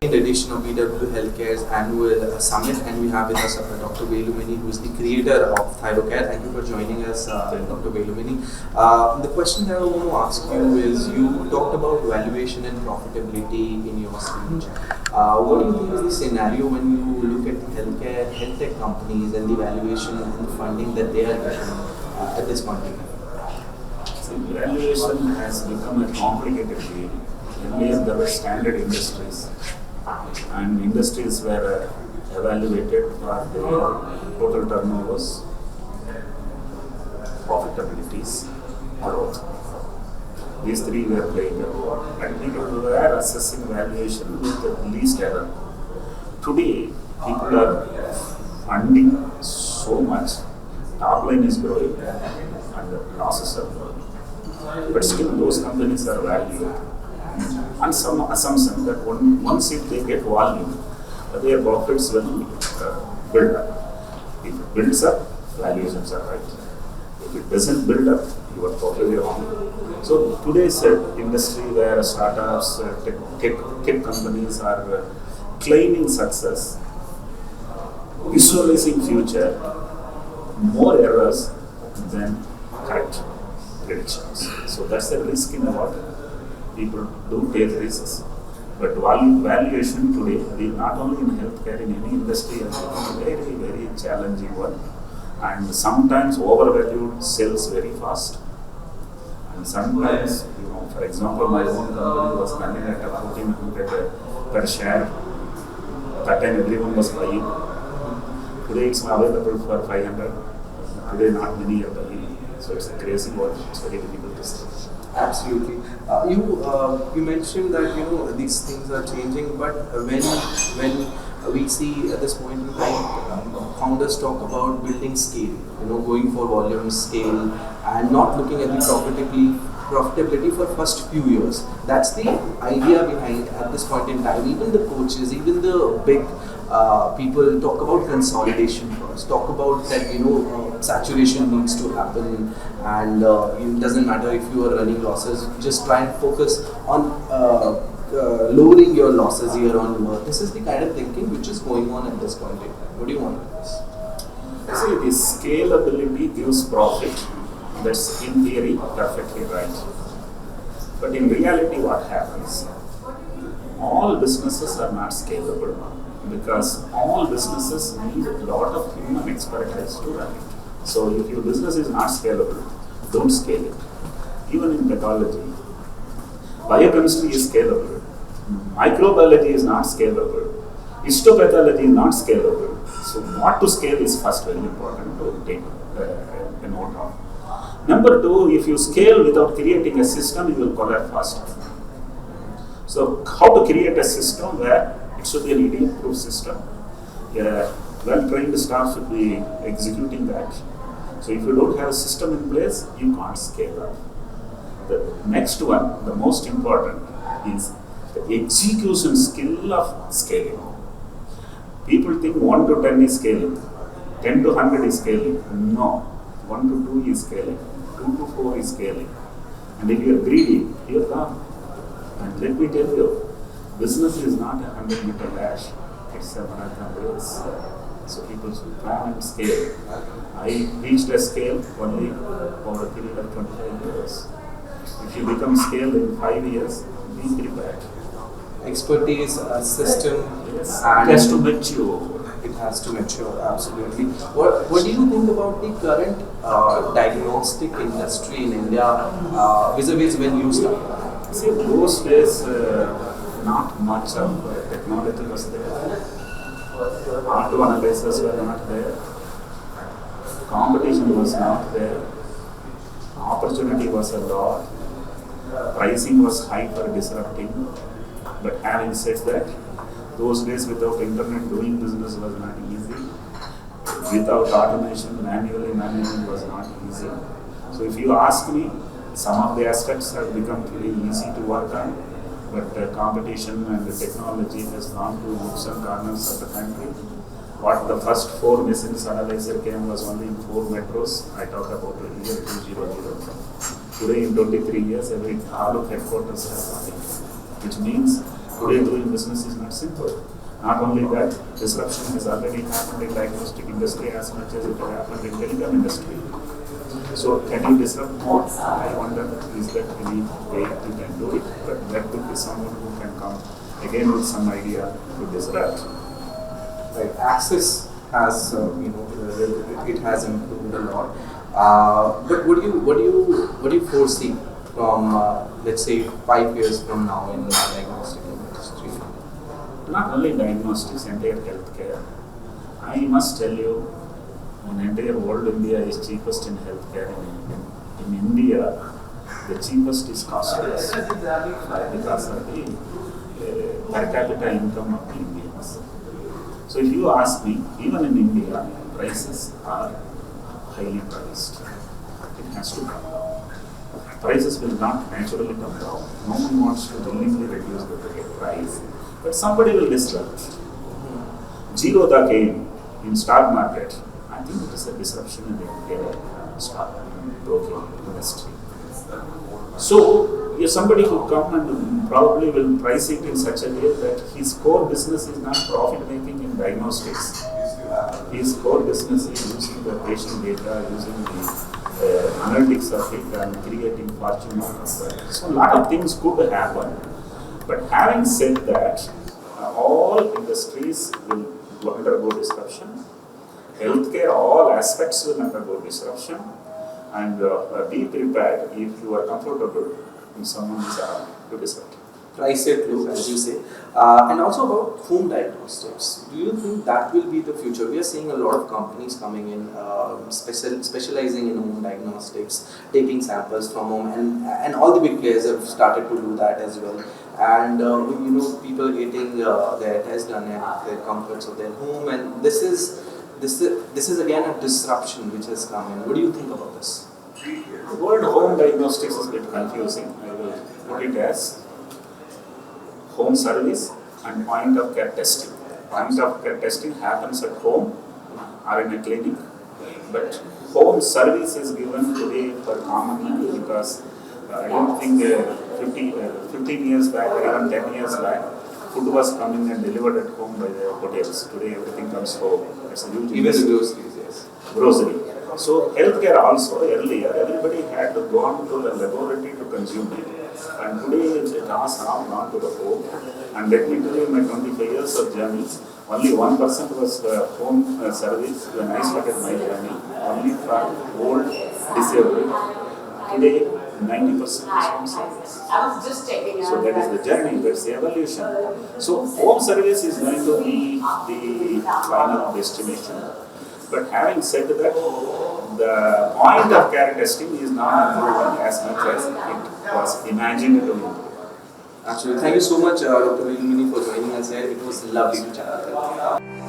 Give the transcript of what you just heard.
second edition of BW Healthcare's annual summit, and we have with us Dr. Velumani, who is the creator of Thyrocare. Thank you for joining us, Dr. Velumani. The question that I want to ask you is, you talked about valuation and profitability in your speech. What do you think is the scenario when you look at the health tech companies and the valuation and the funding that they are getting at this point in time? Valuation has become a complicated game. Earlier there were standard industries, and industries were evaluated for their total turnovers, profitabilities, growth. These three were playing a role, and people were assessing valuation with the least error. Today, people are funding so much, top line is growing and the losses are growing. But still those companies are valued on some assumption that once if they get volume, their profits will build up. If it builds up, valuations are right. If it doesn't build up, you are totally wrong. So today's industry where startups, tech companies are claiming success, visualizing future, more errors than correct predictions. So that's the risk in what people do take risks. But valuation today, not only in healthcare, in any industry, has become a very, very challenging one. And sometimes overvalued sells very fast. And sometimes, for example, my own company was running at a 1400 per share. That time everyone was buying. Today it's available for 500. Today not many are buying. So it's a crazy one. It's very difficult to say. Absolutely. You mentioned that these things are changing, but when we see at this point in time, founders talk about building scale, going for volume scale, and not looking at the profitability for first few years. That's the idea behind at this point in time. Even the coaches, even the big people talk about consolidation first, talk about that saturation needs to happen, and it doesn't matter if you are running losses, just try and focus on lowering your losses year on year. This is the kind of thinking which is going on at this point in time. What do you want to this? See, the scalability gives profit. That's in theory perfectly right. But in reality, what happens? All businesses are not scalable because all businesses need a lot of human expertise to run it. So if your business is not scalable, don't scale it. Even in pathology, biochemistry is scalable. Microbiology is not scalable. Histopathology is not scalable. So what to scale is first very important to take a note of. Number two, if you scale without creating a system, you will collapse faster. So how to create a system where it should be an idiot-proof system. A well-trained staff should be executing that. So if you don't have a system in place, you can't scale up. The next one, the most important, is the execution skill of scaling. People think 1 to 10 is scaling, 10 to 100 is scaling. No, 1 to 2 is scaling, 2 to 4 is scaling. And if you are greedy, you are gone. And let me tell you, business is not a 100-meter dash, it's a marathon race. So people should plan and scale. I reached a scale only over a period of 25 years. If you become scaled in 5 years, be prepared. Expertise, system, yes, and it has to mature. It has to mature, absolutely. What do you think about the current diagnostic industry in India vis-a-vis when you started? See, those days, not much of technology was there. Auto analyzers were not there. Competition was not there. Opportunity was a lot. Pricing was high for disrupting. But having said that, those days without internet, doing business was not easy. Without automation, manually managing was not easy. So if you ask me, some of the aspects have become pretty easy to work on, but the competition and the technology has gone to nooks and corners of the country. What the first 4 machines analyzer came was only in 4 metros. I talk about the year 2000. Today in 23 years, all of headquarters have gone in, which means Today doing business is not simple. Not only that, disruption has already happened in diagnostic industry as much as it has happened in telecom industry. So can you disrupt more? I wonder, is that any way you can do it? But there could be someone who can come again with some idea to disrupt. Right. Access has, it has improved a lot. But what do you foresee from, let's say, 5 years from now in the diagnostic industry? Not only diagnostics, entire healthcare. I must tell you, in entire world, India is cheapest in healthcare. In India, the cheapest is costless because of the per capita income of the Indians. So if you ask me, even in India, prices are highly priced. It has to come down. Prices will not naturally come down. No one wants to willingly reduce the price, but somebody will disrupt. Zero the game in stock market. I think it is a disruption in the stock broking industry. So, if somebody who come and probably will price it in such a way that his core business is not profit making in diagnostics. His core business is using the patient data, using the analytics of it and creating fortune out of that. So, a lot of things could happen. But having said that, all industries will undergo disruption. Healthcare, all aspects will undergo disruption, and be prepared if you are comfortable if someone is around to disrupt. Price it low, as you say. And also about home diagnostics. Do you think that will be the future? We are seeing a lot of companies coming in, specializing in home diagnostics, taking samples from home, and all the big players have started to do that as well. And people getting their tests done at the comforts of their home, and this is again a disruption which has come in. What do you think about this? The word home diagnostics is a bit confusing. I will put it as home service and point of care testing. Point of care testing happens at home or in a clinic, but home service is given today for common people because I don't think 15 years back or even 10 years back, food was coming and delivered at home by the hotels. Today everything comes home. It's a huge even the groceries, yes. Grocery. So healthcare also, earlier everybody had to go on to the laboratory to consume it. And today it has now gone to the home. And let me tell you, in my 25 years of journey, only 1% was home service when I started my journey, only for old, disabled. Today, 90% is home service. So that is the journey, that's the evolution. So home service is going to be the final destination. But having said that, the point of care testing is not improving as much as it was imagined to improve. Absolutely. Thank you so much, Dr. Velumani, for joining us here. It was lovely to chat with you.